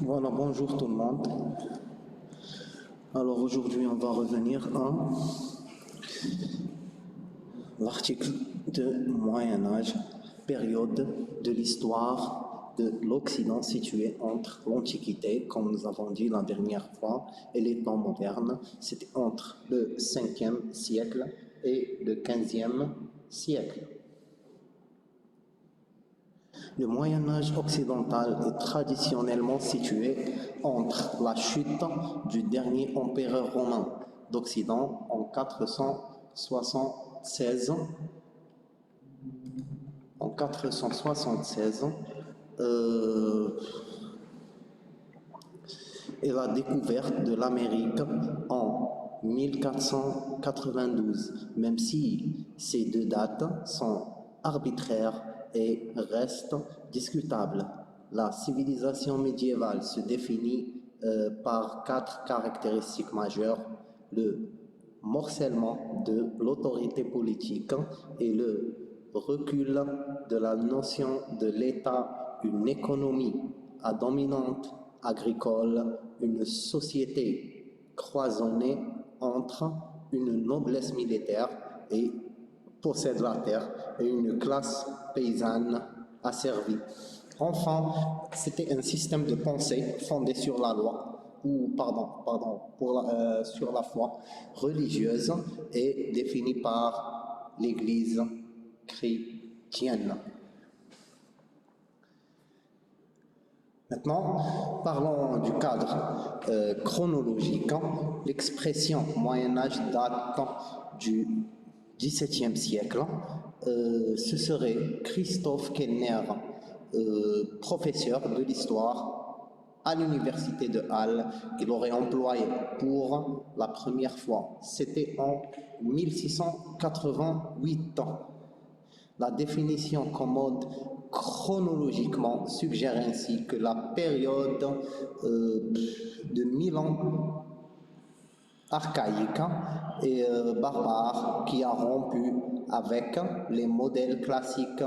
Voilà, bonjour tout le monde. Alors aujourd'hui, on va revenir à l'article de Moyen-Âge, période de l'histoire de l'Occident située entre l'Antiquité, comme nous avons dit la dernière fois, et les temps modernes. C'était entre le 5e siècle et le 15e siècle. Le Moyen-Âge occidental est traditionnellement situé entre la chute du dernier empereur romain d'Occident en 476 et la découverte de l'Amérique en 1492, même si ces deux dates sont arbitraires et restent discutables. La civilisation médiévale se définit par 4 caractéristiques majeures: le morcellement de l'autorité politique et le recul de la notion de l'État, une économie à dominante agricole, une société cloisonnée entre une noblesse militaire et possède la terre et une classe paysanne asservie. Enfin, c'était un système de pensée fondé sur la loi, sur la foi religieuse et défini par l'Église chrétienne. Maintenant, parlons du cadre chronologique. L'expression Moyen-Âge date du XVIIe siècle. Ce serait Christophe Kellner, professeur de l'histoire à l'université de Halle, qu'il aurait employé pour la première fois. C'était en 1688. La définition commode chronologiquement suggère ainsi que la période de 1000 ans archaïque et barbare qui a rompu avec les modèles classiques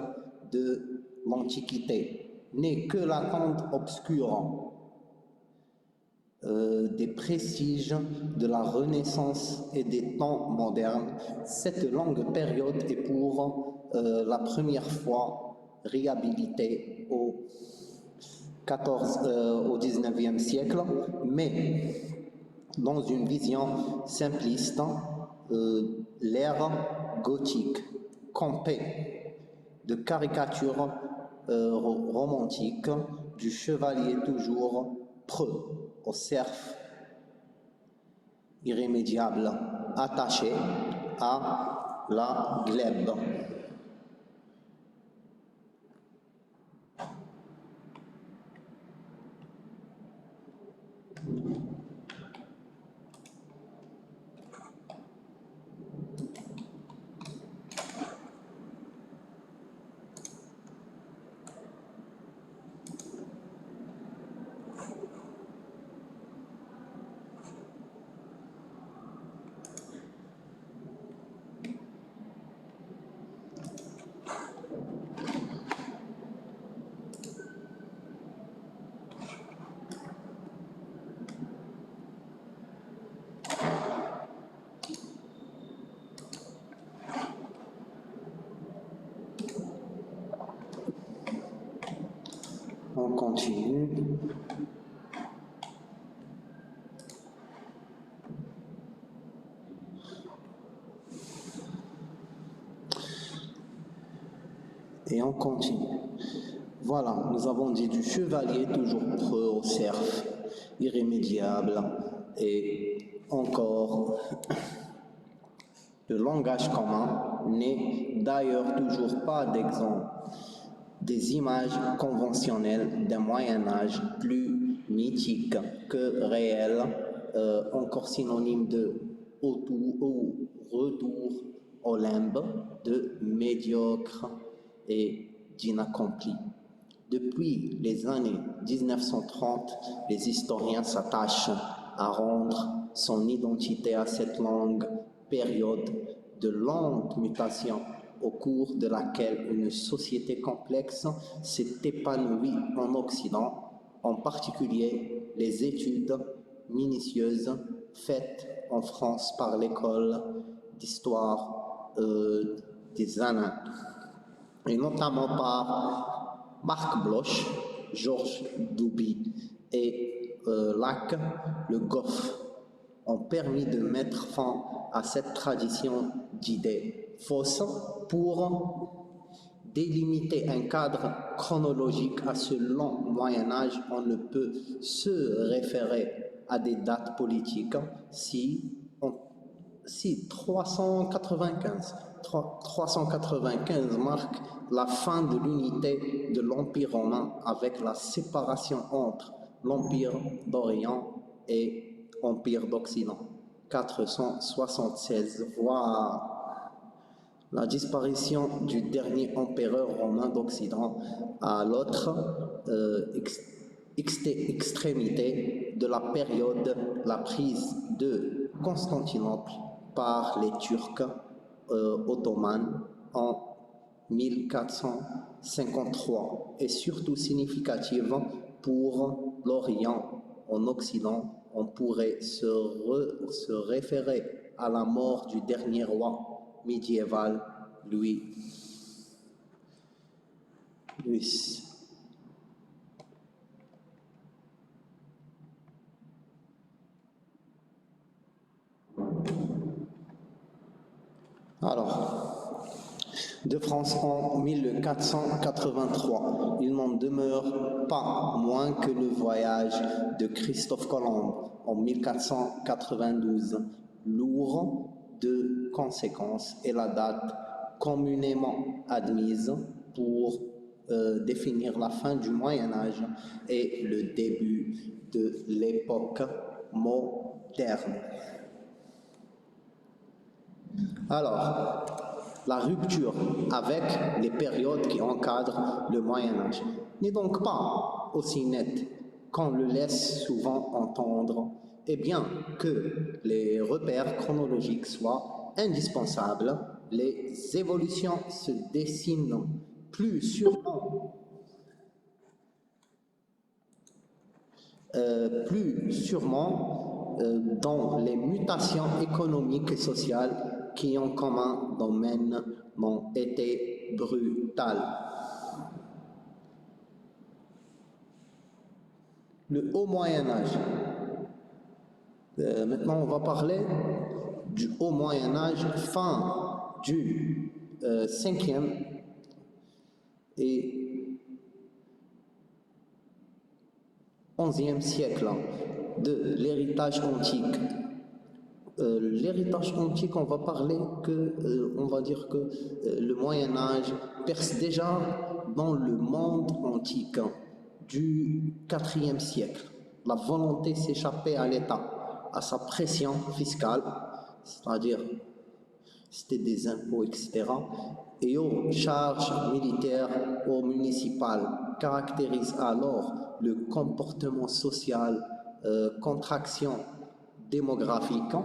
de l'Antiquité n'est que la tente obscure des prestiges de la Renaissance et des temps modernes. Cette longue période est pour la première fois réhabilitée au 19e siècle, mais dans une vision simpliste, l'ère gothique, campée de caricatures romantiques du chevalier toujours preux au cerf irrémédiable, attaché à la glèbe. On continue. Et on continue. Voilà, nous avons dit du chevalier toujours preux au cerf irrémédiable et encore le langage commun n'est d'ailleurs toujours pas d'exemple des images conventionnelles d'un Moyen-Âge plus mythique que réel, encore synonyme de retour au limbe, de médiocre et d'inaccompli. Depuis les années 1930, les historiens s'attachent à rendre son identité à cette longue période de lente mutation au cours de laquelle une société complexe s'est épanouie en Occident en particulier les études minutieuses faites en France par l'école d'histoire des Indes, et notamment par Marc Bloch, Georges Duby et Lac Le Goff, ont permis de mettre fin à cette tradition d'idées fausses pour délimiter un cadre chronologique à ce long Moyen-Âge. On ne peut se référer à des dates politiques si 395 marque la fin de l'unité de l'Empire romain avec la séparation entre l'Empire d'Orient et l'Empire d'Occident. 476 voire la disparition du dernier empereur romain d'Occident à l'autre extrémité de la période, la prise de Constantinople par les Turcs ottomans en 1453 est surtout significative pour l'Orient. En Occident, on pourrait se référer à la mort du dernier roi médiéval, Louis. Alors, de France en 1483, il n'en demeure pas moins que le voyage de Christophe Colomb en 1492, lourd de conséquences, est la date communément admise pour définir la fin du Moyen-Âge et le début de l'époque moderne. Alors, la rupture avec les périodes qui encadrent le Moyen-Âge n'est donc pas aussi nette qu'on le laisse souvent entendre, et bien que les repères chronologiques soient indispensables, les évolutions se dessinent plus sûrement dans les mutations économiques et sociales qui en commun domaine ont été brutales. Le Haut Moyen-Âge. Maintenant, on va parler du Haut Moyen-Âge, fin du 5e et 11e siècle, de l'héritage antique. L'héritage antique, on va dire que le Moyen-Âge perce déjà dans le monde antique du IVe siècle. La volonté s'échapper à l'État, à sa pression fiscale, c'est-à-dire c'était des impôts, etc., et aux charges militaires, aux municipales, caractérise alors le comportement social, contraction démographique.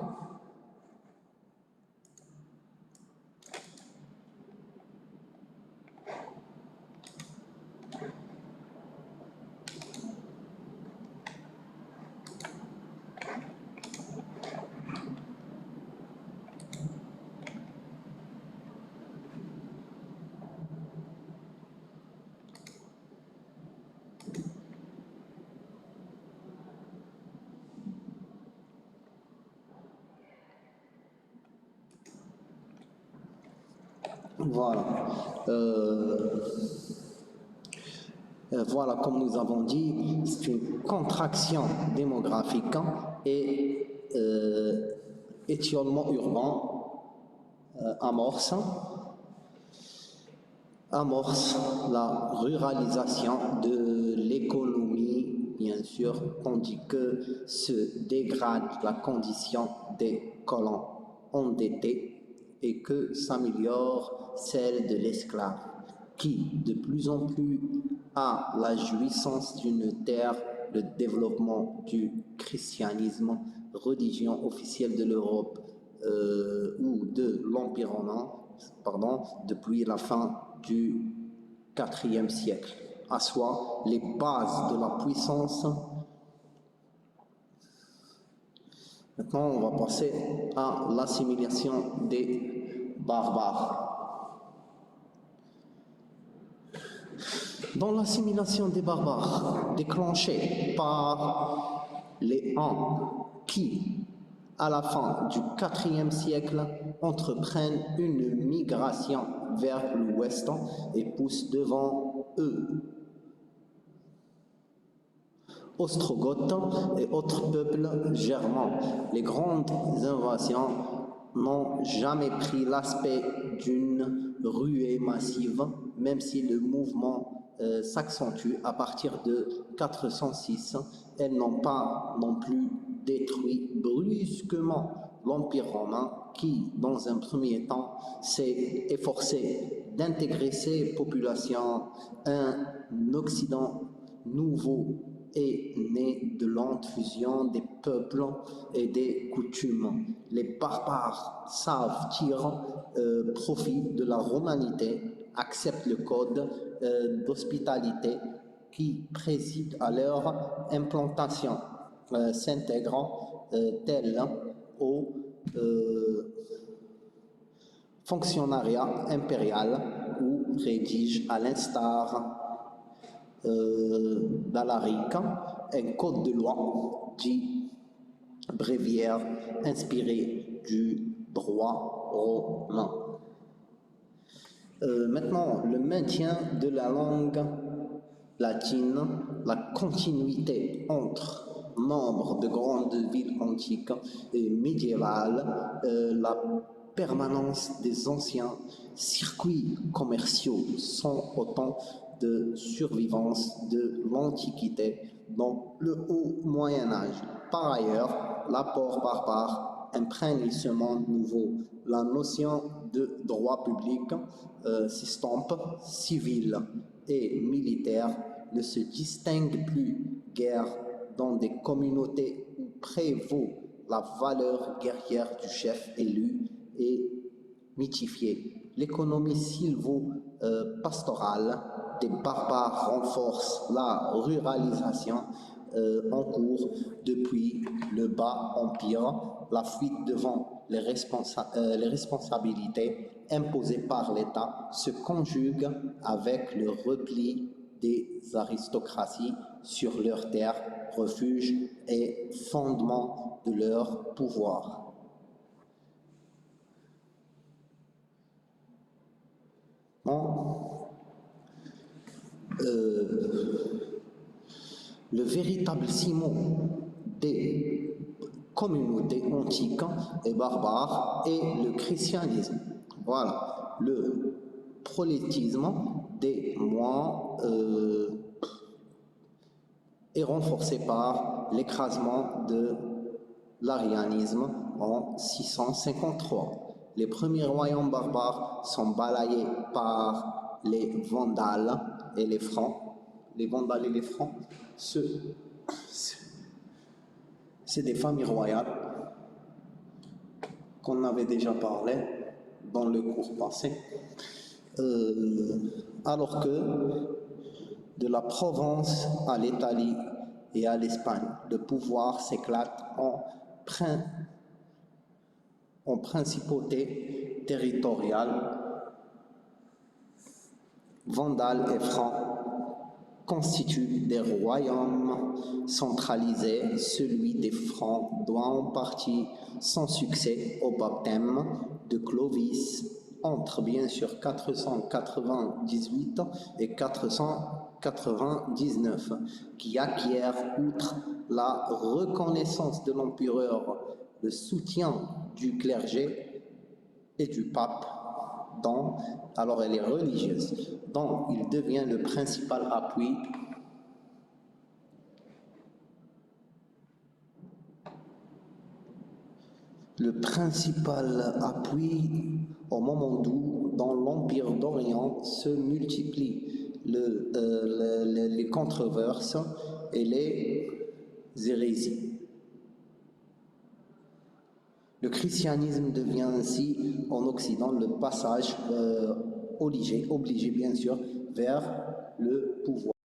Voilà. Voilà, comme nous avons dit, c'est une contraction démographique et étiolement urbain amorce la ruralisation de l'économie, bien sûr, tandis que se dégrade la condition des colons endettés et que s'améliore celle de l'esclave, qui de plus en plus a la jouissance d'une terre, le développement du christianisme, religion officielle de l'Europe ou de l'Empire romain, depuis la fin du IVe siècle. assoit les bases de la puissance. Maintenant, on va passer à l'assimilation des barbares. Dans l'assimilation des barbares, déclenchée par les Huns qui, à la fin du IVe siècle, entreprennent une migration vers l'ouest et poussent devant eux Ostrogoths et autres peuples germans. Les grandes invasions n'ont jamais pris l'aspect d'une ruée massive, même si le mouvement s'accentue à partir de 406. Elles n'ont pas non plus détruit brusquement l'Empire romain qui, dans un premier temps, s'est efforcé d'intégrer ces populations. Un Occident nouveau est né de lente fusion des peuples et des coutumes. Les barbares savent tirer profit de la romanité, acceptent le code d'hospitalité qui préside à leur implantation, s'intégrant tel au fonctionnariat impérial ou rédige à l'instar d'Alaric un code de loi dit bréviaire inspiré du droit romain. Maintenant, le maintien de la langue latine, la continuité entre nombre de grandes villes antiques et médiévales, la permanence des anciens circuits commerciaux sont autant de survivance de l'Antiquité dans le haut Moyen-Âge. Par ailleurs, l'apport barbare imprègne ce monde nouveau. La notion de droit public s'estompe, civil et militaire ne se distingue plus guère dans des communautés où prévaut la valeur guerrière du chef élu et mythifié. L'économie sylvo-pastorale des barbares renforce la ruralisation en cours depuis le Bas Empire. La fuite devant les responsabilités imposées par l'État se conjugue avec le repli des aristocraties sur leurs terres, refuge et fondement de leur pouvoir. Le véritable ciment des communautés antiques et barbares est le christianisme. Voilà, le prosélytisme des moines est renforcé par l'écrasement de l'arianisme en 653. Les premiers royaumes barbares sont balayés par les Vandales et les Francs. Les Vandales et les Francs, c'est des familles royales qu'on avait déjà parlé dans le cours passé. Alors que de la Provence à l'Italie et à l'Espagne, le pouvoir s'éclate en principauté territoriale. Vandales et Francs constituent des royaumes centralisés. Celui des Francs doit en partie son succès au baptême de Clovis entre bien sûr 498 et 499, qui acquiert, outre la reconnaissance de l'empereur, le soutien du clergé et du pape, alors elle est religieuse, dont il devient le principal appui au moment où, dans l'Empire d'Orient, se multiplient les controverses et les hérésies. Le christianisme devient ainsi, en Occident, le passage obligé bien sûr, vers le pouvoir.